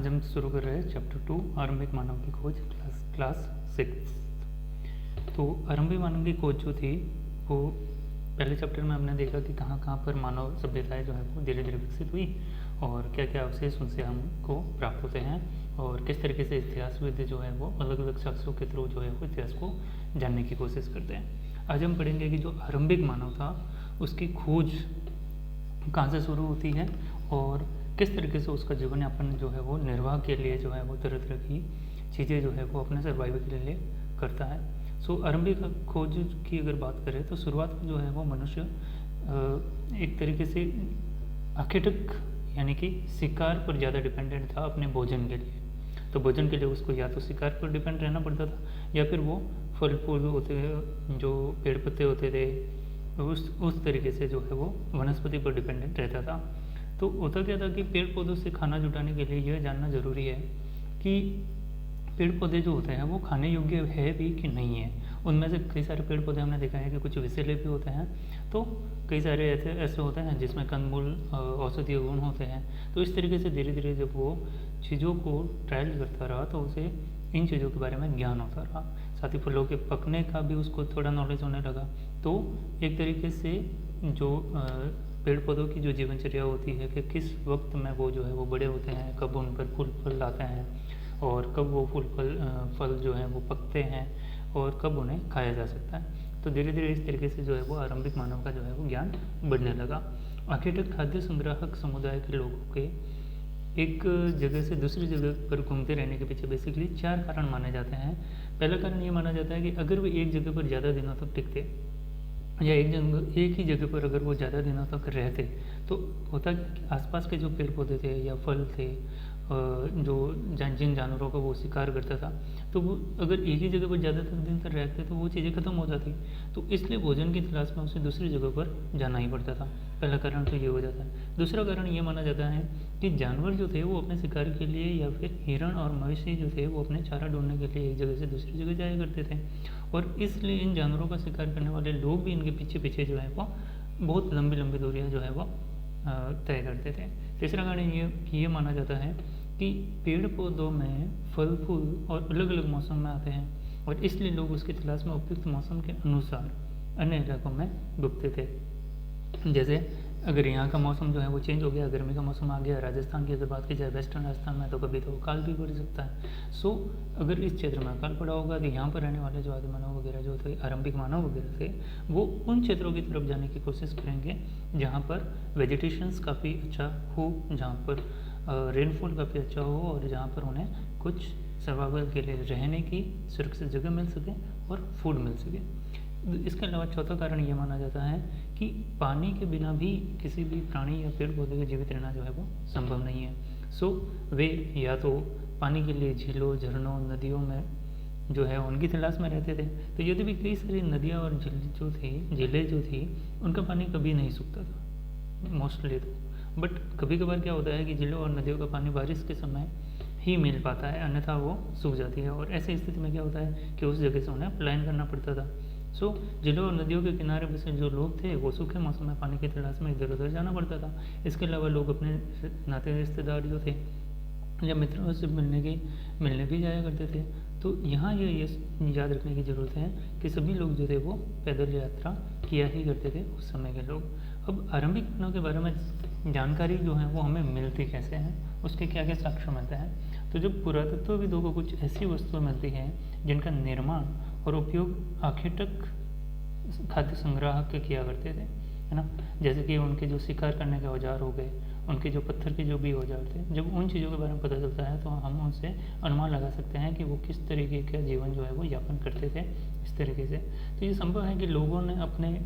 आज हम शुरू कर रहे हैं चैप्टर 2 आरंभिक मानव की खोज क्लास 6। तो आरंभिक मानव की खोज जो थी वो पहले चैप्टर में हमने देखा कि कहाँ कहाँ पर मानव सभ्यताएं जो है वो धीरे धीरे विकसित हुई और क्या क्या अवशेष उनसे हमको प्राप्त होते हैं और किस तरीके से इतिहासविद जो है वो अलग अलग शख्सों के थ्रू जो है वो इतिहास को जानने की कोशिश करते हैं। आज हम पढ़ेंगे कि जो आरंभिक मानव था उसकी खोज कहाँ से शुरू होती है और किस तरीके से उसका जीवन यापन जो है वो निर्वाह के लिए जो है वो तरह तरह की चीज़ें जो है वो अपने सर्वाइवल के लिए करता है। आरंभिक खोज की अगर बात करें तो शुरुआत में जो है वो मनुष्य एक तरीके से आखेटक यानी कि शिकार पर ज़्यादा डिपेंडेंट था अपने भोजन के लिए। तो भोजन के लिए उसको या तो शिकार पर डिपेंड रहना पड़ता था या फिर वो फल फूल होते जो पेड़ पत्ते होते थे उस तरीके से जो है वो वनस्पति पर डिपेंडेंट रहता था। तो होता क्या था कि पेड़ पौधों से खाना जुटाने के लिए यह जानना ज़रूरी है कि पेड़ पौधे जो होते हैं वो खाने योग्य है भी कि नहीं है। उनमें से कई सारे पेड़ पौधे हमने देखा है कि कुछ विषैले भी होते हैं, तो कई सारे ऐसे होते हैं जिसमें कंदमूल औषधीय गुण होते हैं। तो इस तरीके से धीरे धीरे जब वो चीज़ों को ट्रायल करता रहा तो उसे इन चीज़ों के बारे में ज्ञान होता रहा। साथ ही फलों के पकने का भी उसको थोड़ा नॉलेज होने लगा। तो एक तरीके से जो पेड़ पौधों की जो जीवनचर्या होती है कि किस वक्त में वो जो है वो बड़े होते हैं, कब उन पर फूल फल आते हैं और कब वो फल जो हैं वो पकते हैं और कब उन्हें खाया जा सकता है। तो धीरे धीरे इस तरीके से जो है वो आरंभिक मानव का जो है वो ज्ञान बढ़ने लगा। आखिरकार खाद्य संग्राहक समुदाय के लोगों के एक जगह से दूसरी जगह पर घूमते रहने के पीछे बेसिकली 4 कारण माने जाते हैं। पहला कारण ये माना जाता है कि अगर वे एक जगह पर ज़्यादा दिनों तक टिकते या एक ही जगह पर अगर वो ज़्यादा दिनों तक रहते तो होता कि आसपास के जो पेड़ पौधे थे या फल थे जो जिन जानवरों का वो शिकार करता था, तो वो अगर एक ही जगह पर ज़्यादा दिन तक रहते तो वो चीज़ें ख़त्म हो जाती। तो इसलिए भोजन की तलाश में उसे दूसरी जगह पर जाना ही पड़ता था। पहला कारण तो ये हो जाता है। दूसरा कारण ये माना जाता है कि जानवर जो थे वो अपने शिकार के लिए या फिर हिरण और मवेशी जो थे वो अपने चारा ढूंढने के लिए एक जगह से दूसरी जगह जाया करते थे और इसलिए इन जानवरों का शिकार करने वाले लोग भी इनके पीछे पीछे जो है वो बहुत लंबी लंबी दूरियाँ जो है वो तय करते थे। तीसरा कारण ये माना जाता है कि पेड़ पौधों में फल फूल और अलग अलग मौसम में आते हैं और इसलिए लोग उसकी तलाश में उपयुक्त मौसम के अनुसार अन्य इलाकों में घूमते थे। जैसे अगर यहाँ का मौसम जो है वो चेंज हो गया, गर्मी का मौसम आ गया, राजस्थान की अगर बात की जाए वेस्टर्न राजस्थान में, तो कभी तो अकाल भी पड़ सकता है। अगर इस क्षेत्र में अकाल पड़ा होगा तो यहाँ पर रहने वाले जो आदि मानव वगैरह जो थे, आरंभिक मानव वगैरह थे, वो उन क्षेत्रों की तरफ जाने की कोशिश करेंगे जहाँ पर वेजिटेशंस काफ़ी अच्छा हो, जहाँ पर रेनफॉल काफ़ी अच्छा हो और जहाँ पर उन्हें कुछ सर्वाइवल के लिए रहने की सुरक्षित जगह मिल सके और फूड मिल सके। इसके अलावा चौथा कारण ये माना जाता है कि पानी के बिना भी किसी भी प्राणी या पेड़ पौधे के जीवित रहना जो है वो संभव नहीं है। वे या तो पानी के लिए झीलों, झरनों, नदियों में जो है उनकी तलाश में रहते थे। तो यदि भी कई सारी नदियाँ और झीलें जो थी उनका पानी कभी नहीं सूखता था मोस्टली तो, बट कभी कभार क्या होता है कि झीलों और नदियों का पानी बारिश के समय ही मिल पाता है, अन्यथा वो सूख जाती है और ऐसी स्थिति में क्या होता है कि उस जगह से उन्हें पलायन करना पड़ता था। झीलों और नदियों के किनारे बसे जो लोग थे वो सूखे मौसम में पानी की तलाश में इधर उधर जाना पड़ता था। इसके अलावा लोग अपने नाते रिश्तेदार जो थे या मित्रों से मिलने भी जाया करते थे। तो यहाँ ये याद रखने की ज़रूरत है कि सभी लोग जो थे वो पैदल यात्रा किया ही करते थे उस समय के लोग। अब आरंभिक मानव के बारे में जानकारी जो है वो हमें मिलती कैसे है, उसके क्या क्या साक्ष्य मिलते हैं। तो जब पुरातत्वविदों को कुछ ऐसी वस्तुएं मिलती हैं जिनका निर्माण और उपयोग आखेटक खाद्य संग्राहक के किया करते थे, है ना, जैसे कि उनके जो शिकार करने के औजार हो गए, उनके जो पत्थर के जो भी औजार थे, जब उन चीज़ों के बारे में पता चलता है तो हम उनसे अनुमान लगा सकते हैं कि वो किस तरीके का जीवन जो है वो यापन करते थे इस तरीके से। तो ये संभव है कि लोगों ने अपने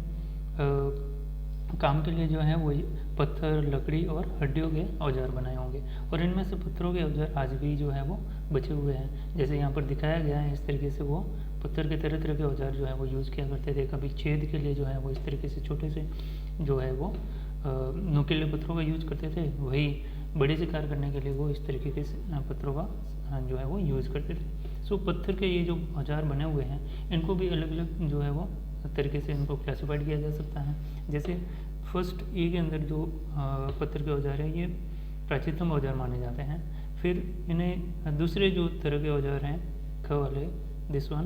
काम के लिए जो है वो पत्थर, लकड़ी और हड्डियों के औजार बनाए होंगे और इनमें से पत्थरों के औजार आज भी जो है वो बचे हुए हैं। जैसे यहाँ पर दिखाया गया है इस तरीके से वो पत्थर के तरह तरह के औजार जो है वो यूज़ किया करते थे। कभी छेद के लिए जो है वो इस तरीके से छोटे से जो है वो नुकीले पत्थरों का यूज़ करते थे, वही बड़े शिकार करने के लिए वो इस तरीके के पत्थरों का जो है वो यूज़ करते थे। पत्थर के ये जो औजार बने हुए हैं इनको भी अलग अलग जो है वो तरीके से इनको क्लासीफाइड किया जा सकता है। जैसे फर्स्ट ए के अंदर जो पत्थर के औजार है ये प्राचीनतम औजार माने जाते हैं। फिर इन्हें दूसरे जो तरह के औजार हैं ख वाले, दिस वन,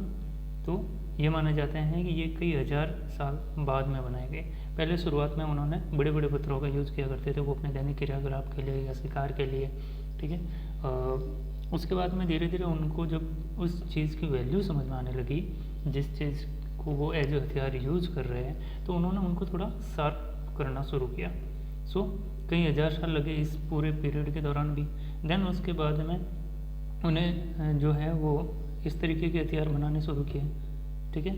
तो ये माने जाते हैं कि ये कई हज़ार साल बाद में बनाए गए। पहले शुरुआत में उन्होंने बड़े बड़े पत्थरों का यूज़ किया करते थे, वो अपने दैनिक क्रियाकलाप के लिए या शिकार के लिए, ठीक है। उसके बाद में धीरे धीरे उनको जब उस चीज़ की वैल्यू समझ में आने लगी, जिस चीज़ को वो एज ए हथियार यूज़ कर रहे हैं, तो उन्होंने उनको थोड़ा शार्प करना शुरू किया। सो कई हज़ार साल लगे इस पूरे पीरियड के दौरान भी। देन उसके बाद में उन्हें जो है वो इस तरीके के हथियार बनाने शुरू किए, ठीक है।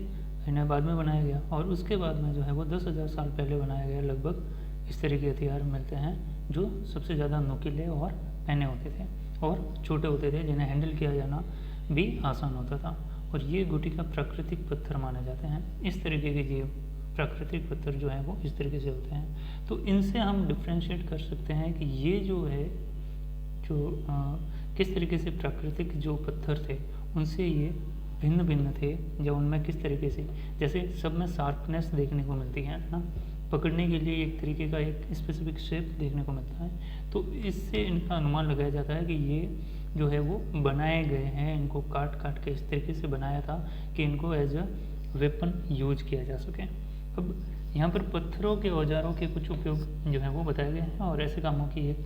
इन्हें बाद में बनाया गया और उसके बाद में जो है वो 10,000 साल पहले बनाया गया लगभग इस तरह के हथियार मिलते हैं जो सबसे ज़्यादा नुकीले और पैने होते थे और छोटे होते थे, जिन्हें हैंडल किया जाना भी आसान होता था। और ये गुटी का प्राकृतिक पत्थर माने जाते हैं। इस तरीके के ये प्राकृतिक पत्थर जो है वो इस तरीके से होते हैं। तो इनसे हम डिफ्रेंशिएट कर सकते हैं कि ये जो है जो किस तरीके से प्राकृतिक जो पत्थर थे उनसे ये भिन्न भिन्न थे, जब उनमें किस तरीके से, जैसे सब में शार्पनेस देखने को मिलती है ना, पकड़ने के लिए एक तरीके का एक स्पेसिफिक शेप देखने को मिलता है। तो इससे इनका अनुमान लगाया जाता है कि ये जो है वो बनाए गए हैं, इनको काट काट के इस तरीके से बनाया था कि इनको एज अ वेपन यूज किया जा सके। अब यहाँ पर पत्थरों के औजारों के कुछ उपयोग जो है वो बताए गए हैं और ऐसे कामों की एक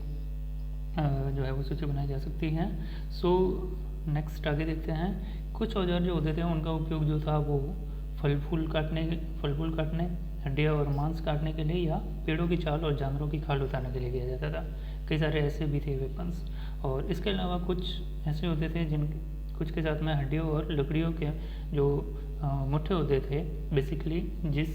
जो है वो सूची बनाई जा सकती है। सो नेक्स्ट आगे देखते हैं। कुछ औजार जो होते थे उनका उपयोग जो था वो फल फूल काटने, हड्डियाँ और मांस काटने के लिए या पेड़ों की छाल और जानवरों की खाल उतारने के लिए किया जाता था। कई सारे ऐसे भी थे वेपन्स। और इसके अलावा कुछ ऐसे होते थे जिन कुछ के साथ में हड्डियों और लकड़ियों के जो मुट्ठे होते थे, बेसिकली जिस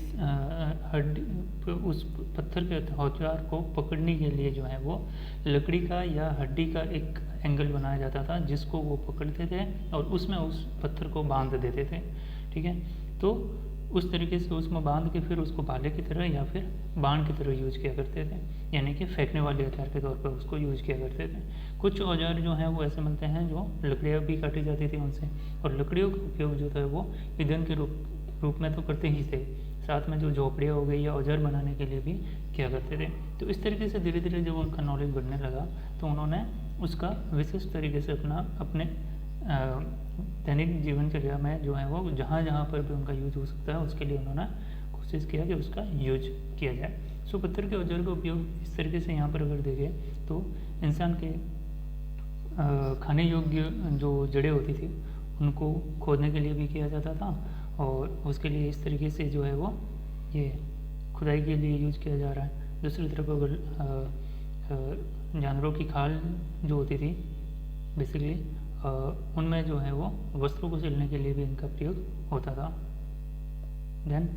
हड्डी उस पत्थर के औजार को पकड़ने के लिए जो है वो लकड़ी का या हड्डी का एक एंगल बनाया जाता था जिसको वो पकड़ते थे और उसमें उस पत्थर को बांध देते थे, ठीक है। तो उस तरीके से उसमें बांध के फिर उसको भाले की तरह या फिर बाण की तरह यूज किया करते थे, यानी कि फेंकने वाले हथियार के तौर पर उसको यूज किया करते थे। कुछ औजार जो हैं वो ऐसे मिलते हैं जो लकड़ियाँ भी काटी जाती थी उनसे, और लकड़ियों का उपयोग जो था वो ईंधन के रूप में तो करते ही थे, साथ में जो झोपड़ियाँ हो गई या औजार बनाने के लिए भी किया करते थे। तो इस तरीके से धीरे धीरे जब उनका नॉलेज बढ़ने लगा तो उन्होंने उसका विशिष्ट तरीके से अपने दैनिक जीवनचर्या में जो है वो जहाँ जहाँ पर भी उनका यूज हो सकता है उसके लिए उन्होंने कोशिश किया कि उसका यूज किया जाए। सो पत्थर के औजार का उपयोग इस तरीके से यहाँ पर अगर देखें तो इंसान के खाने योग्य जो जड़ें होती थी उनको खोदने के लिए भी किया जाता था, और उसके लिए इस तरीके से जो है वो ये खुदाई के लिए यूज किया जा रहा है। दूसरी तरफ अगर जानवरों की खाल जो होती थी बेसिकली उनमें जो है वो वस्त्रों को सिलने के लिए भी इनका प्रयोग होता था। देन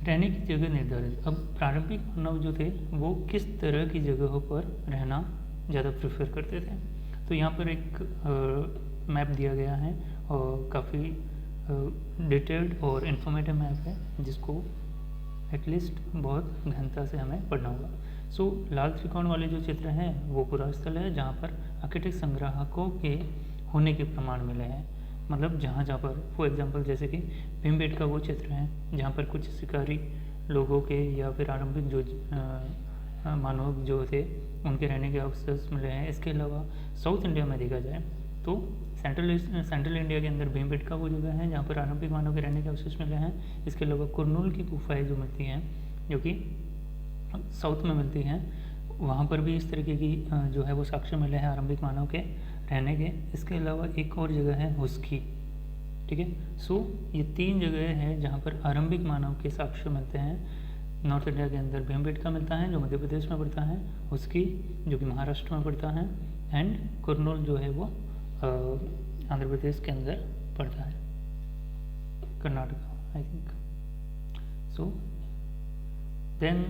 रहने की जगह निर्धारित। अब प्रारंभिक मानव जो थे वो किस तरह की जगहों पर रहना ज़्यादा प्रेफर करते थे, तो यहाँ पर एक मैप दिया गया है और काफ़ी डिटेल्ड और इन्फॉर्मेटिव मैप है जिसको एटलीस्ट बहुत गहनता से हमें पढ़ना होगा। सो लाल त्रिकोण वाले जो चित्र हैं वो पुरास्थल है जहाँ पर आर्किटेक्ट संग्राहकों के होने के प्रमाण मिले हैं, मतलब जहाँ जहाँ पर फॉर एग्जांपल जैसे कि भीमबेटका वो चित्र है जहाँ पर कुछ शिकारी लोगों के या फिर आरंभिक जो मानव जो थे उनके रहने के अवसर मिले हैं। इसके अलावा साउथ इंडिया में देखा जाए तो सेंट्रल इंडिया के अंदर भीमबेटका वो जगह है जहाँ पर आरंभिक मानव के रहने के अवशेष मिले हैं। इसके अलावा कुरनूल की गुफाएं जो मिलती हैं जो कि साउथ में मिलती हैं, वहाँ पर भी इस तरीके की जो है वो साक्ष्य मिले हैं आरंभिक मानव के रहने के। इसके अलावा एक और जगह है हुस्की, ठीक है। सो ये 3 जगह हैं जहाँ पर आरंभिक मानव के साक्ष्य मिलते हैं। नॉर्थ इंडिया के अंदर भीमबेटका मिलता है जो मध्य प्रदेश में पड़ता है, हुस्की जो कि महाराष्ट्र में पड़ता है, एंड कुरनूल जो है वो आंध्र प्रदेश के अंदर पड़ता है, Karnataka I think. So then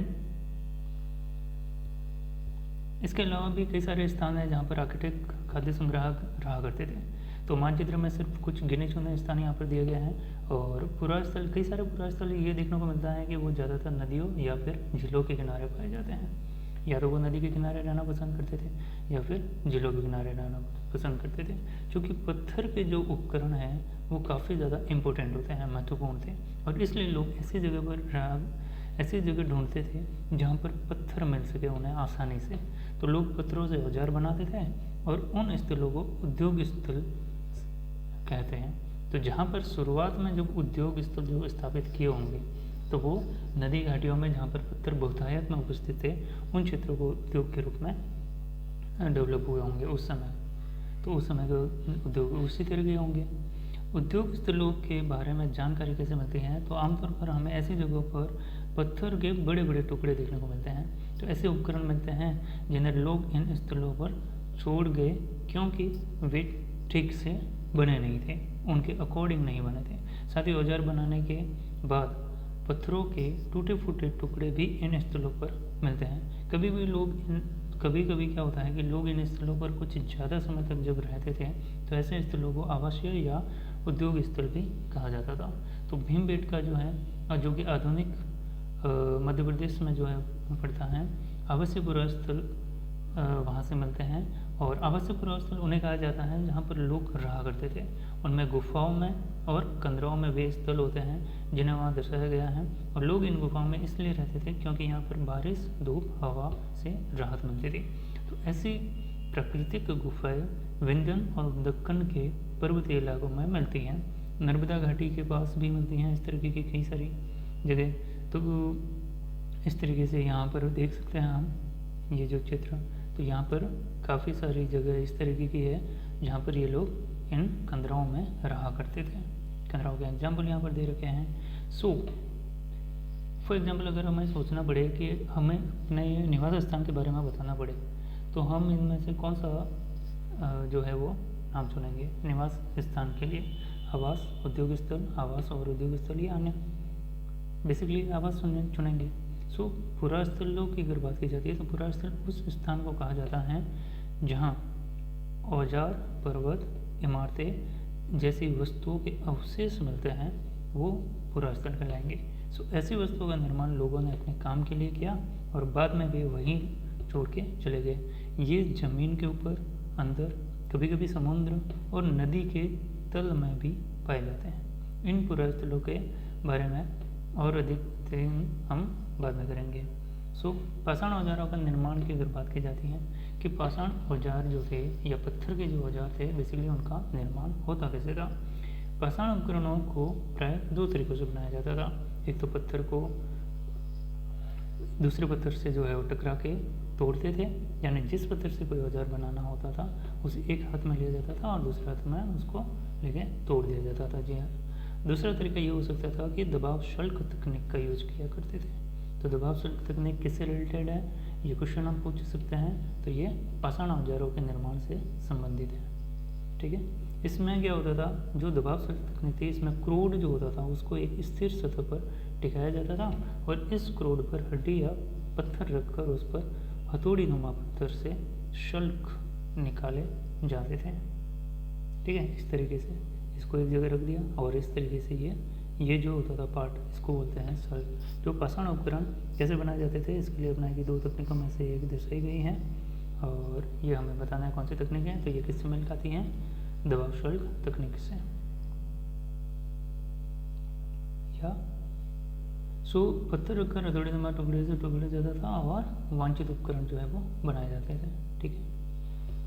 इसके अलावा भी कई सारे स्थान हैं जहाँ पर आर्किटेक्ट खाद्य संग्राहक रहा करते थे। तो मानचित्र में सिर्फ कुछ गिने चुने स्थान यहाँ पर दिए गए हैं। और पुरास्थल, कई सारे पुरास्थल ये देखने को मिलता है कि वो ज़्यादातर नदियों या फिर झीलों के किनारे पाए जाते हैं। या तो वो नदी के किनारे रहना पसंद करते थे या फिर झीलों के किनारे रहना पसंद करते थे, क्योंकि पत्थर के जो उपकरण हैं वो काफ़ी ज़्यादा इम्पोर्टेंट होते हैं, महत्वपूर्ण थे, और इसलिए लोग ऐसी जगह ढूंढते थे जहाँ पर पत्थर मिल सके उन्हें आसानी से। तो लोग पत्थरों से औजार बनाते थे और उन स्थलों को उद्योग स्थल कहते हैं। तो जहाँ पर शुरुआत में जब उद्योग स्थल जो स्थापित किए होंगे तो वो नदी घाटियों में जहाँ पर पत्थर बहुतायत में उपस्थित थे उन क्षेत्रों को उद्योग के रूप में डेवलप हुए होंगे उस समय। तो उस समय के उद्योग उसी तरह के होंगे। उद्योग स्थलों के बारे में जानकारी कैसे मिलती है? तो आमतौर पर हमें ऐसी जगहों पर पत्थर के बड़े बड़े टुकड़े देखने को मिलते हैं। तो ऐसे उपकरण मिलते हैं जिन्हें लोग इन स्थलों पर छोड़ गए क्योंकि वे ठीक से बने नहीं थे, उनके अकॉर्डिंग नहीं बने थे। साथ ही औजार बनाने के बाद पत्थरों के टूटे फूटे टुकड़े भी इन स्थलों पर मिलते हैं। कभी कभी क्या होता है कि लोग इन स्थलों पर कुछ ज़्यादा समय तक जब रहते थे तो ऐसे स्थलों को आवासीय या उद्योग स्थल भी कहा जाता था। तो भीमबेटका जो है जो कि आधुनिक मध्य प्रदेश में जो है पड़ता है, आवासीय पुरास्थल वहाँ से मिलते हैं। और आवासीय पुरास्थल उन्हें कहा जाता है जहाँ पर लोग रहा करते थे। उनमें गुफाओं में और कंदराओं में वे स्थल होते हैं जिन्हें वहाँ दर्शाया गया है। और लोग इन गुफाओं में इसलिए रहते थे क्योंकि यहाँ पर बारिश, धूप, हवा से राहत मिलती थी। तो ऐसी प्राकृतिक गुफाएं विंध्यन और दक्कन के पर्वतीय इलाकों में मिलती हैं। नर्मदा घाटी के पास भी मिलती हैं इस तरीके की कई सारी जगह। तो इस तरीके से यहाँ पर देख सकते हैं हम ये जो चित्र, तो यहाँ पर काफ़ी सारी जगह इस तरीके की है जहाँ पर ये लोग इन कंदराओं में रहा करते थे। कंदराओं के एग्जाम्पल यहाँ पर दे रखे हैं। सो फॉर एग्जाम्पल अगर हमें सोचना पड़े कि हमें अपने निवास स्थान के बारे में बताना पड़े तो हम इनमें से कौन सा जो है वो नाम चुनेंगे निवास स्थान के लिए? आवास, उद्योग स्थल, आवास और उद्योग स्थल या अन्य? बेसिकली आवास चुनेंगे। सो पुरास्थलों की अगर बात की जाती है तो पुरास्थल उस स्थान को कहा जाता है जहाँ औजार, पर्वत, इमारतें जैसी वस्तुओं के अवशेष मिलते हैं, वो पुरास्थल कहलाएंगे। सो ऐसी वस्तुओं का निर्माण लोगों ने अपने काम के लिए किया और बाद में वे वहीं छोड़ के चले गए। ये जमीन के ऊपर, अंदर, कभी कभी समुद्र और नदी के तल में भी पाए जाते हैं। इन पुरास्थलों के बारे में और अधिक हम बाद में करेंगे। सो पाषाण औजारों का निर्माण की अगर बात की जाती है कि पाषाण औजार जो थे या पत्थर के जो औजार थे बेसिकली उनका निर्माण होता कैसे था? पाषाण उपकरणों को प्राय दो तरीक़ों से बनाया जाता था। एक तो पत्थर को दूसरे पत्थर से जो है वो टकरा के तोड़ते थे, यानी जिस पत्थर से कोई औजार बनाना होता था उसे एक हाथ में लिया जाता था और दूसरे हाथ में उसको लेके तोड़ दिया जाता था। जी हाँ। दूसरा तरीका ये हो सकता था कि दबाव शल्क तकनीक का यूज किया करते थे। तो दबाव शल्क तकनीक किससे रिलेटेड है, ये क्वेश्चन हम पूछ सकते हैं। तो ये पाषाण औजारों के निर्माण से संबंधित है। ठीक है। इसमें क्या होता था, जो दबाव शल्क तकनीक थी इसमें क्रोड जो होता था उसको एक स्थिर सतह पर टिकाया जाता था और इस क्रोड पर हड्डी या पत्थर रखकर उस पर हथौड़ी नुमा पत्थर से शल्क निकाले जाते थे। ठीक है। इस तरीके से इसको एक जगह रख दिया और इस तरीके से ये जो होता था पार्ट इसको बोलते हैं शल्क। जो पाषाण उपकरण कैसे बनाए जाते थे इसके लिए अपनाई गई दो तकनीकों में से एक दर्शाई गई हैं और ये हमें बताना है कौन सी तकनीक है। तो ये किससे मिल खाती हैं? दबाव शल्क तकनीक से। या सो पत्थर रखकर हथौड़ी नुमा टुकड़े से टुकड़े जाता था और वांछित उपकरण जो है वो बनाए जाते थे। ठीक है।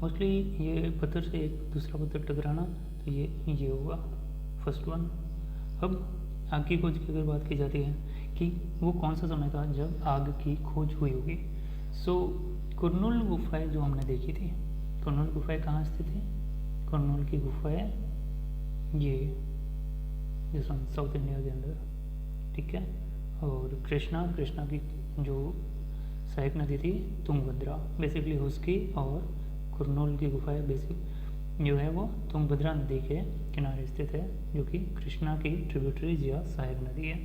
मोस्टली ये पत्थर से एक दूसरा पत्थर टकराना, तो ये होगा फर्स्ट वन। अब आग की खोज की अगर बात की जाती है कि वो कौन सा समय था जब आग की खोज हुई होगी। सो कुरनूल गुफाएं जो हमने देखी थी, कुरनूल गुफाएं कहाँ स्थित थी? कुरनूल की गुफाएं ये साउथ इंडिया के अंदर। ठीक है। और कृष्णा की जो सहायक नदी थी तुंगभद्रा, बेसिकली उसकी, और कुरनूल की गुफाएं बेसिक जो है वो तुंगभद्रा नदी के किनारे स्थित है जो कि कृष्णा की ट्रिब्यूटरीज या सहायक नदी है।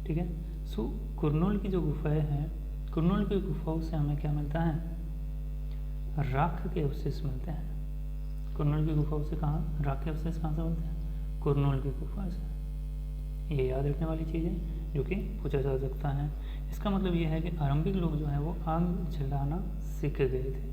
ठीक है। सो कुरनूल की जो गुफाएं हैं, कुरनूल की गुफाओं से हमें क्या मिलता है? राख के अवशेष मिलते हैं। कुरनूल की गुफाओं से कहाँ राख के अवशेष कहाँ से मिलते हैं? कुरनूल की गुफा से। ये याद रखने वाली चीज़ है जो कि पूछा जा सकता है। इसका मतलब ये है कि आरंभिक लोग जो है वो आग जलाना सीख गए थे।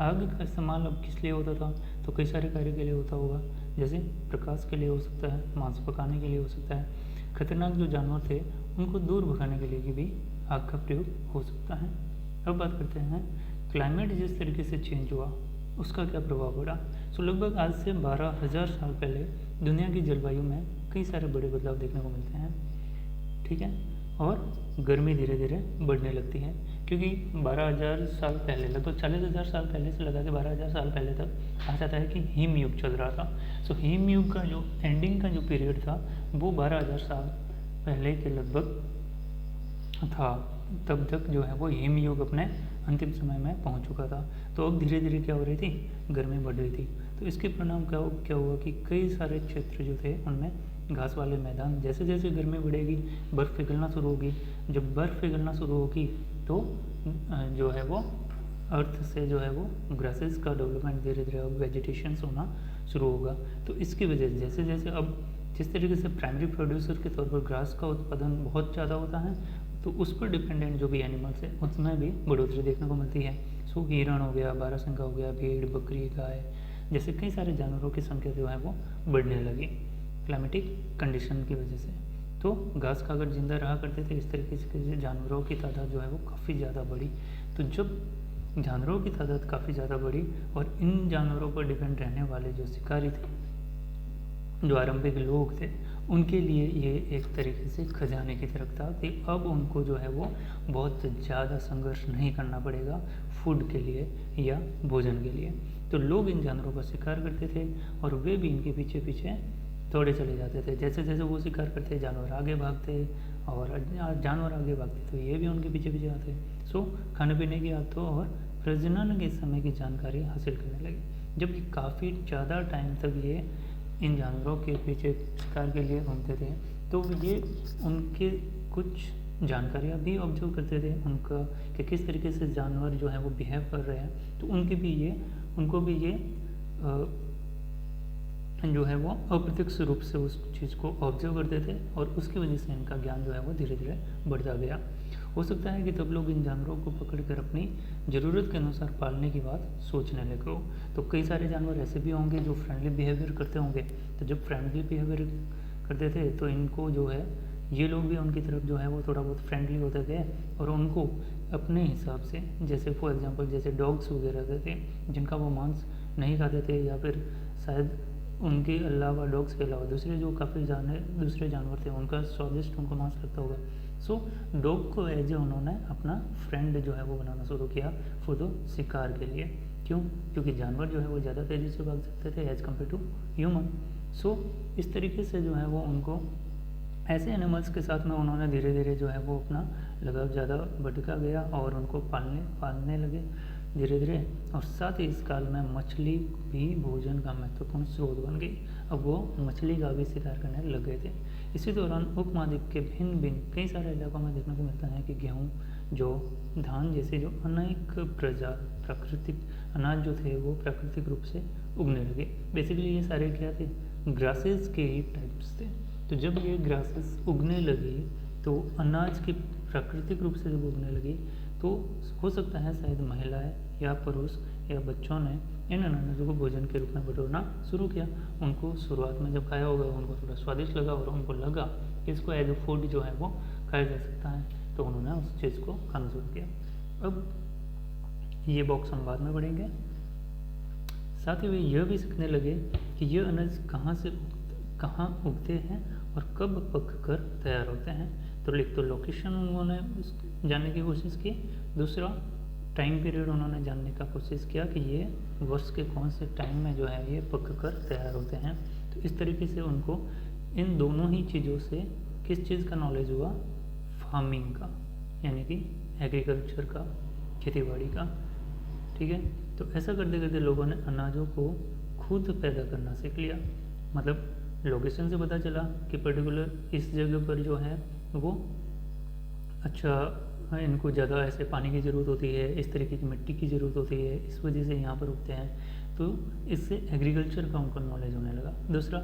आग का इस्तेमाल अब किस लिए होता था? तो कई सारे कार्य के लिए होता होगा, जैसे प्रकाश के लिए हो सकता है, मांस पकाने के लिए हो सकता है, खतरनाक जो जानवर थे उनको दूर भगाने के लिए भी आग का प्रयोग हो सकता है। अब बात करते हैं क्लाइमेट जिस तरीके से चेंज हुआ उसका क्या प्रभाव पड़ा। सो लगभग आज से 12,000 साल पहले दुनिया की जलवायु में कई सारे बड़े बदलाव देखने को मिलते हैं, ठीक है। और गर्मी धीरे धीरे बढ़ने लगती है, क्योंकि 12,000 साल पहले, लगभग 40,000 साल पहले से लगा के 12,000 साल पहले तक कहा जाता है कि हिम युग चल रहा था। सो हिम युग का जो एंडिंग का जो पीरियड था वो 12,000 साल पहले के लगभग था। तब तक जो है वो हिम युग अपने अंतिम समय में पहुंच चुका था। तो अब धीरे धीरे क्या हो रही थी, गर्मी बढ़ रही थी। तो इसके परिणाम क्या हुआ कि कई सारे क्षेत्र जो थे उनमें घास वाले मैदान, जैसे जैसे गर्मी बढ़ेगी बर्फ़ पिघलना शुरू होगी। जब बर्फ़ पिघलना शुरू होगी तो जो है वो अर्थ से जो है वो ग्रासेस का डेवलपमेंट धीरे धीरे अब वेजिटेशन होना शुरू होगा। तो इसकी वजह से जैसे जैसे अब जिस तरीके से प्राइमरी प्रोड्यूसर के तौर पर घास का उत्पादन बहुत ज़्यादा होता है, तो उस पर डिपेंडेंट जो भी एनिमल्स है उसमें भी बढ़ोतरी देखने को मिलती है। सो हिरण हो गया, बारहसिंगा हो गया, भेड़, बकरी, गाय जैसे कई सारे जानवरों की संख्या जो है वो बढ़ने लगी क्लाइमेटिक कंडीशन की वजह से। तो घास खाकर जिंदा रहा करते थे, इस तरीके से जानवरों की तादाद जो है वो काफ़ी ज़्यादा बढ़ी। तो जब जानवरों की तादाद काफ़ी ज़्यादा बढ़ी और इन जानवरों पर डिपेंड रहने वाले जो शिकारी थे, जो आरंभिक लोग थे, उनके लिए ये एक तरीके से खजाने की तरफ था कि अब उनको जो है वो बहुत ज़्यादा संघर्ष नहीं करना पड़ेगा फूड के लिए या भोजन के लिए। तो लोग इन जानवरों का शिकार करते थे और वे भी इनके पीछे पीछे दौड़े चले जाते थे। जैसे जैसे वो शिकार करते जानवर आगे भागते और जानवर आगे भागते तो ये भी उनके पीछे पीछे आते। सो खाने पीने की आदतों और प्रजनन के समय की जानकारी हासिल करने लगे। जबकि काफ़ी ज़्यादा टाइम तक ये इन जानवरों के पीछे शिकार के लिए घूमते थे, तो ये उनके कुछ जानकारियाँ भी ऑब्जर्व करते थे उनका कि किस तरीके से जानवर जो है वो बिहेव कर रहे हैं। तो उनको भी ये जो है वो अप्रत्यक्ष रूप से उस चीज़ को ऑब्जर्व करते थे और उसकी वजह से इनका ज्ञान जो है वो धीरे धीरे बढ़ता गया। हो सकता है कि तब लोग इन जानवरों को पकड़कर अपनी ज़रूरत के अनुसार पालने की बात सोचने लगे हो। तो कई सारे जानवर ऐसे भी होंगे जो फ्रेंडली बिहेवियर करते होंगे। तो जब फ्रेंडली बिहेवियर करते थे तो इनको जो है ये लोग भी उनकी तरफ जो है वो थोड़ा बहुत फ्रेंडली होते गए और उनको अपने हिसाब से, जैसे फॉर एग्जांपल जैसे डॉग्स वगैरह थे जिनका वो मांस नहीं खाते थे, या फिर शायद उनके अलावा डॉग्स के अलावा दूसरे जो काफ़ी दूसरे जानवर थे उनका स्वादिष्ट उनको मांस लगता होगा। सो डॉग को एज ए उन्होंने अपना फ्रेंड जो है वो बनाना शुरू किया फॉर द शिकार के लिए। क्यों? क्योंकि जानवर जो है वो ज़्यादा तेज़ी से भाग सकते थे एज कम्पेयर टू ह्यूमन। सो इस तरीके से जो है वो उनको ऐसे एनिमल्स के साथ में उन्होंने धीरे धीरे जो है वो अपना लगाव ज़्यादा बढ़ता गया और उनको पालने लगे धीरे धीरे। और साथ ही इस काल में मछली भी भोजन का महत्वपूर्ण स्रोत बन गई। अब वो मछली का भी शिकार करने लग गए थे। इसी दौरान उपमहाद्वीप के भिन्न भिन्न कई सारे इलाकों में देखने को मिलता है कि गेहूँ, जौ, धान जैसे जो अनेक प्राकृतिक अनाज जो थे वो प्राकृतिक रूप से उगने लगे। बेसिकली ये सारे क्या थे, ग्रासेस के ही टाइप्स थे। तो जब ये ग्रासेस उगने लगी तो अनाज की प्राकृतिक रूप से जब उगने लगी तो हो सकता है शायद महिलाएं या पुरुष या बच्चों ने इन अनाजों को भोजन के रूप में बटोरना शुरू किया। उनको शुरुआत में जब खाया होगा उनको थोड़ा स्वादिष्ट लगा और उनको लगा कि इसको एज ए फूड जो है वो खाया जा सकता है, तो उन्होंने उस चीज़ को खाना शुरू किया। अब ये बॉक्स हम बाद में पढ़ेंगे। साथ ही वे यह भी सीखने लगे कि यह अनाज कहाँ उगते हैं और कब पक कर तैयार होते हैं। तो लोकेशन उन्होंने जानने की कोशिश की। दूसरा टाइम पीरियड उन्होंने जानने का कोशिश किया कि ये वर्ष के कौन से टाइम में जो है ये पक कर तैयार होते हैं। तो इस तरीके से उनको इन दोनों ही चीज़ों से किस चीज़ का नॉलेज हुआ, फार्मिंग का, यानी कि एग्रीकल्चर का, खेतीबाड़ी का। ठीक है, तो ऐसा करते करते लोगों ने अनाजों को खुद पैदा करना सीख लिया। मतलब लोकेशन से पता चला कि पर्टिकुलर इस जगह पर जो है वो अच्छा इनको ज़्यादा ऐसे पानी की ज़रूरत होती है, इस तरीके की मिट्टी की ज़रूरत होती है, इस वजह से यहाँ पर उगते हैं। तो इससे एग्रीकल्चर का उनको नॉलेज होने लगा। दूसरा,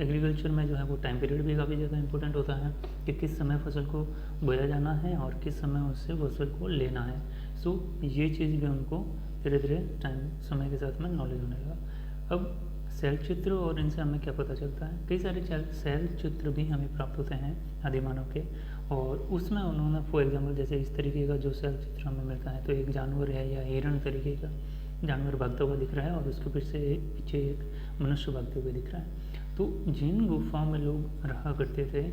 एग्रीकल्चर में जो है वो टाइम पीरियड भी काफ़ी ज़्यादा इंपॉर्टेंट होता है कि किस समय फसल को बोया जाना है और किस समय उससे फसल को लेना है। सो ये चीज़ भी उनको धीरे धीरे समय के साथ में नॉलेज होने लगा। अब शैल चित्र और इनसे हमें क्या पता चलता है, कई सारे शैल चित्र भी हमें प्राप्त होते हैं आदिमानव के, और उसमें उन्होंने फॉर एग्जांपल जैसे इस तरीके का जो शैल चित्र हमें मिलता है, तो एक जानवर है या हिरण तरीके का जानवर भागता हुआ दिख रहा है और उसके पीछे एक मनुष्य भागते हुए दिख रहा है। तो जिन गुफाओं में लोग रहा करते थे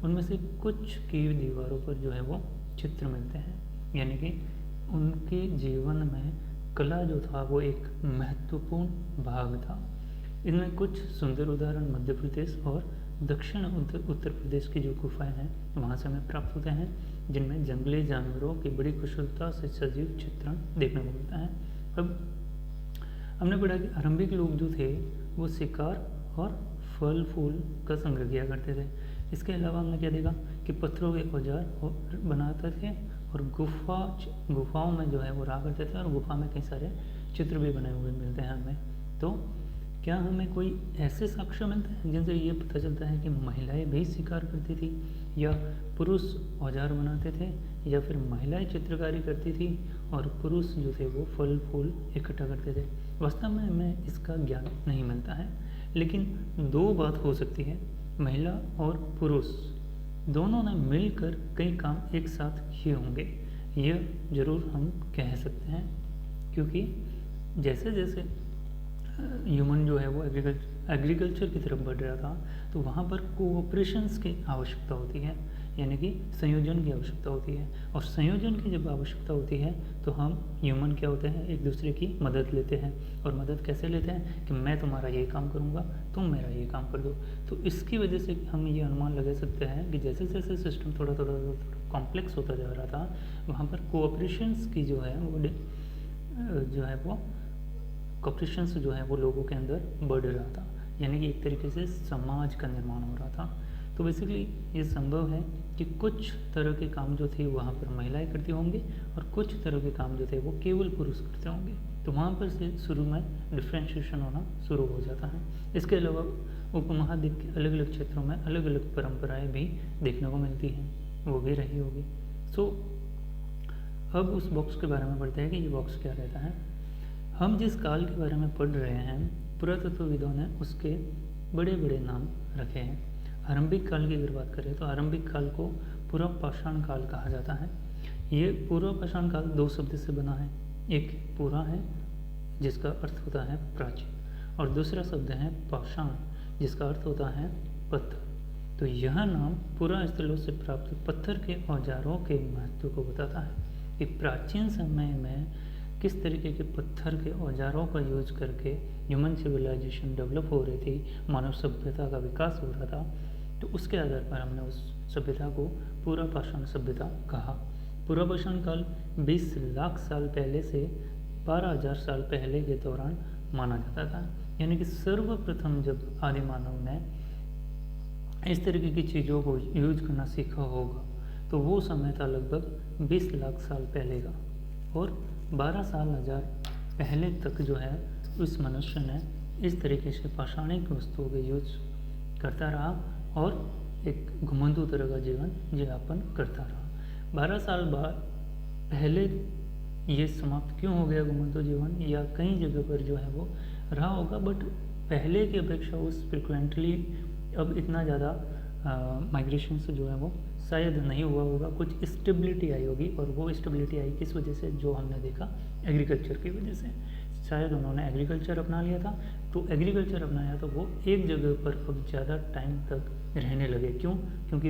उनमें से कुछ की दीवारों पर जो है वो चित्र मिलते हैं, यानी कि उनके जीवन में कला जो था वो एक महत्वपूर्ण भाग था। इनमें कुछ सुंदर उदाहरण मध्य प्रदेश और दक्षिण उत्तर प्रदेश की जो गुफाएं हैं वहाँ से हमें प्राप्त होते हैं, जिनमें जंगली जानवरों की बड़ी कुशलता से सजीव चित्रण देखने को मिलता है। अब हमने पढ़ा कि आरंभिक लोग जो थे वो शिकार और फल फूल का संग्रह किया करते थे। इसके अलावा हमने क्या देखा कि पत्थरों के औजार बनाते थे और गुफाओं में जो है वो रहा करते थे और गुफा में कई सारे चित्र भी बने हुए मिलते हैं हमें। तो क्या हमें कोई ऐसे साक्ष्य मिलते हैं जिनसे ये पता चलता है कि महिलाएं भी शिकार करती थी या पुरुष औजार बनाते थे या फिर महिलाएं चित्रकारी करती थी और पुरुष जो थे वो फल फूल इकट्ठा करते थे? वास्तव में हमें इसका ज्ञान नहीं मिलता है, लेकिन दो बात हो सकती है, महिला और पुरुष दोनों ने मिलकर कई काम एक साथ किए होंगे, यह जरूर हम कह सकते हैं, क्योंकि जैसे जैसे ह्यूमन जो है वो एग्रीकल्चर की तरफ बढ़ रहा था तो वहाँ पर कोऑपरेशंस की आवश्यकता होती है, यानी कि संयोजन की आवश्यकता होती है। और संयोजन की जब आवश्यकता होती है तो हम ह्यूमन क्या होते हैं, एक दूसरे की मदद लेते हैं। और मदद कैसे लेते हैं कि मैं तुम्हारा ये काम करूँगा, तुम मेरा ये काम कर दो। तो इसकी वजह से हम ये अनुमान लगा सकते हैं कि जैसे जैसे सिस्टम थोड़ा कॉम्प्लेक्स होता जा रहा था वहाँ पर कोऑपरेशंस की जो है वो कोऑपरेशंस जो है वो लोगों के अंदर बढ़ रहा था, यानी कि एक तरीके से समाज का निर्माण हो रहा था। तो बेसिकली ये संभव है कि कुछ तरह के काम जो थे वहाँ पर महिलाएं करती होंगी और कुछ तरह के काम जो थे वो केवल पुरुष करते होंगे। तो वहाँ पर से शुरू में डिफ्रेंशिएशन होना शुरू हो जाता है। इसके अलावा उपमहाद्वीप के अलग अलग क्षेत्रों में अलग अलग परंपराएं भी देखने को मिलती हैं, वो भी रही होगी। सो अब उस बॉक्स के बारे में पढ़ते हैं कि ये बॉक्स क्या रहता है। हम जिस काल के बारे में पढ़ रहे हैं पुरातत्वविदों ने उसके बड़े बड़े नाम रखे हैं। आरंभिक काल की अगर बात करें तो आरंभिक काल को पूर्व पाषाण काल कहा जाता है। ये पूर्व पाषाण काल दो शब्द से बना है, एक पूरा है जिसका अर्थ होता है प्राचीन और दूसरा शब्द है पाषाण जिसका अर्थ होता है पत्थर। तो यह नाम पुरा स्थलों से प्राप्त पत्थर के औजारों के महत्व को बताता है कि प्राचीन समय में किस तरीके के पत्थर के औजारों का यूज करके ह्यूमन सिविलाइजेशन डेवलप हो रही थी, मानव सभ्यता का विकास हो रहा था। तो उसके आधार पर हमने उस सभ्यता को पूरा पाषाण सभ्यता कहा। पूरा पाषाण काल 20 लाख साल पहले से 12,000 साल पहले के दौरान माना जाता था, यानी कि सर्वप्रथम जब आदि मानव ने इस तरीके की चीज़ों को यूज करना सीखा होगा तो वो समय था लगभग 20 लाख साल पहले का। और 12,000 पहले तक जो है उस मनुष्य ने इस तरीके से पाषाणिक वस्तुओं के यूज करता रहा और एक घुमंतु तरह का जीवन यापन करता रहा। 12 साल बाद पहले ये समाप्त क्यों हो गया घुमंतु जीवन, या कई जगह पर जो है वो रहा होगा, बट पहले की अपेक्षा उस फ्रिक्वेंटली अब इतना ज़्यादा माइग्रेशन से जो है वो शायद नहीं हुआ होगा, कुछ स्टेबिलिटी आई होगी। और वो स्टेबिलिटी आई किस वजह से, जो हमने देखा एग्रीकल्चर की वजह से। शायद उन्होंने एग्रीकल्चर अपना लिया था, तो एग्रीकल्चर अपनाया तो वो एक जगह पर अब ज़्यादा टाइम तक रहने लगे। क्यों? क्योंकि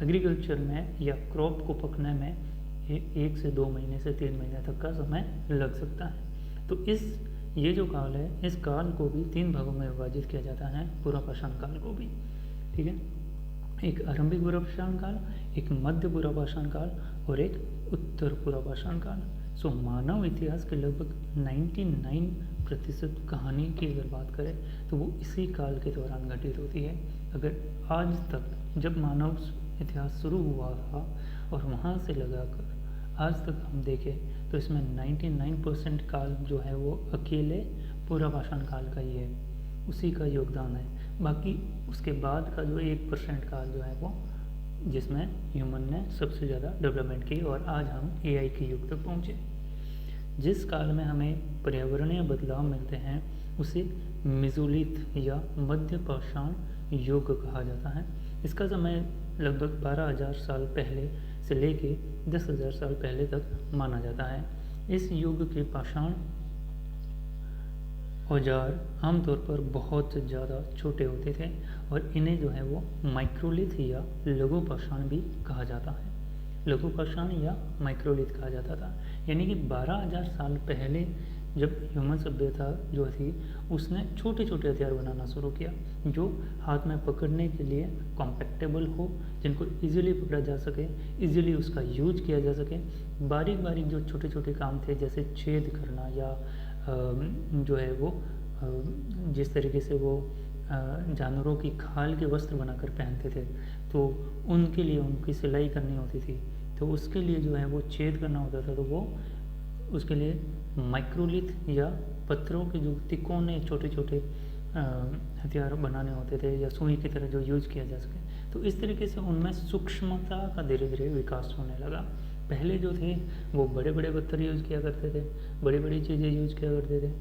एग्रीकल्चर में या क्रॉप को पकने में 1 से 2 महीने से 3 महीने तक का समय लग सकता है। तो ये जो काल है, इस काल को भी 3 भागों में विभाजित किया जाता है, पूरा पाषाण काल को भी। ठीक है, एक आरंभिक पूर्व पाषाण काल, एक मध्य पूर्व पाषाण काल और एक उत्तर पूर्व पाषाण काल। सो मानव इतिहास के लगभग 99% कहानी की अगर बात करें तो वो इसी काल के दौरान घटित होती है। अगर आज तक जब मानव इतिहास शुरू हुआ था और वहाँ से लगाकर आज तक हम देखें तो इसमें 99% काल जो है वो अकेले पूर्व पाषाण काल का ही है, उसी का योगदान है। बाकी उसके बाद का जो 1% काल जो है वो जिसमें ह्यूमन ने सबसे ज़्यादा डेवलपमेंट की और आज हम AI के युग तक पहुँचे। जिस काल में हमें पर्यावरणीय बदलाव मिलते हैं उसे मेसोलिथ या मध्य पाषाण युग कहा जाता है। इसका समय लगभग 12,000 साल पहले से लेके 10,000 साल पहले तक माना जाता है। इस युग के पाषाण औजार आमतौर पर बहुत ज़्यादा छोटे होते थे और इन्हें जो है वो माइक्रोलिथ या लघु पाषाण भी कहा जाता है। लघु पाषाण या माइक्रोलिथ कहा जाता था। यानी कि 12,000 साल पहले जब ह्यूमन सभ्यता जो थी उसने छोटे छोटे हथियार बनाना शुरू किया जो हाथ में पकड़ने के लिए कॉम्पैक्टेबल हो, जिनको इजीली पकड़ा जा सके, इजीली उसका यूज किया जा सके। बारीक बारीक जो छोटे छोटे काम थे जैसे छेद करना या जो है वो जिस तरीके से वो जानवरों की खाल के वस्त्र बनाकर पहनते थे तो उनके लिए उनकी सिलाई करनी होती थी, तो उसके लिए जो है वो छेद करना होता था, तो वो उसके लिए माइक्रोलिथ या पत्थरों के जो तिकोने छोटे छोटे हथियार बनाने होते थे या सुई की तरह जो यूज किया जा सके। तो इस तरीके से उनमें सूक्ष्मता का धीरे धीरे विकास होने लगा। पहले जो थे वो बड़े बड़े पत्थर यूज किया करते थे, बड़ी बड़ी चीज़ें यूज किया करते थे।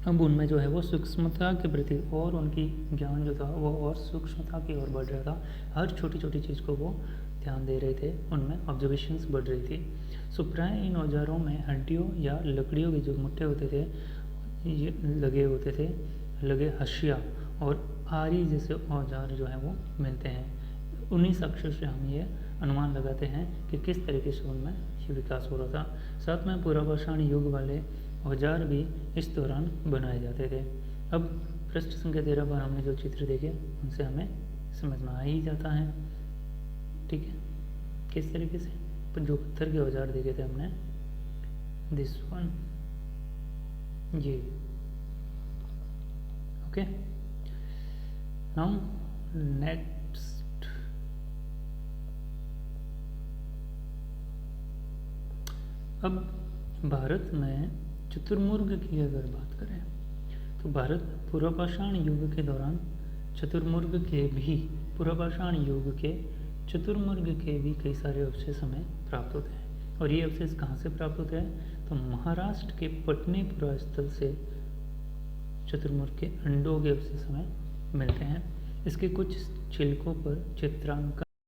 अब उनमें जो है वो सूक्ष्मता के प्रति और उनकी ज्ञान जो था वो और सूक्ष्मता की ओर बढ़ रहा था। हर छोटी छोटी चीज़ को वो ध्यान दे रहे थे, उनमें ऑब्जर्वेशंस बढ़ रही थी। सो प्राय इन औजारों में हड्डियों या लकड़ियों के जो मुट्ठे होते थे ये लगे होते थे, लगे हशिया और आरी जैसे औजार जो है वो मिलते हैं। उन्हीं साक्ष्यों से हम ये अनुमान लगाते हैं कि किस तरीके से उनमें ये विकास हो रहा था। साथ में पुरापाषाण युग वाले औजार भी इस दौरान बनाए जाते थे। अब पृष्ठ संख्या 13 पर हमने जो चित्र देखे उनसे हमें समझ में आ ही जाता है, ठीक है, किस तरीके से। पर जो पत्थर के औजार देखे थे हमने, दिस वन, ये, ओके। नाउ नेक्स्ट, अब भारत में चतुर्मुर्ग की अगर बात करें तो भारत पुरापाषाण युग के दौरान चतुर्मुर्ग के भी कई सारे अवशेष हमें प्राप्त होते हैं। और ये अवशेष कहाँ से प्राप्त होते हैं तो महाराष्ट्र के पटनीपुरा स्थल से चतुर्मुर्ग के अंडों के अवशेष हमें मिलते हैं। इसके कुछ छिलकों पर चित्रांकन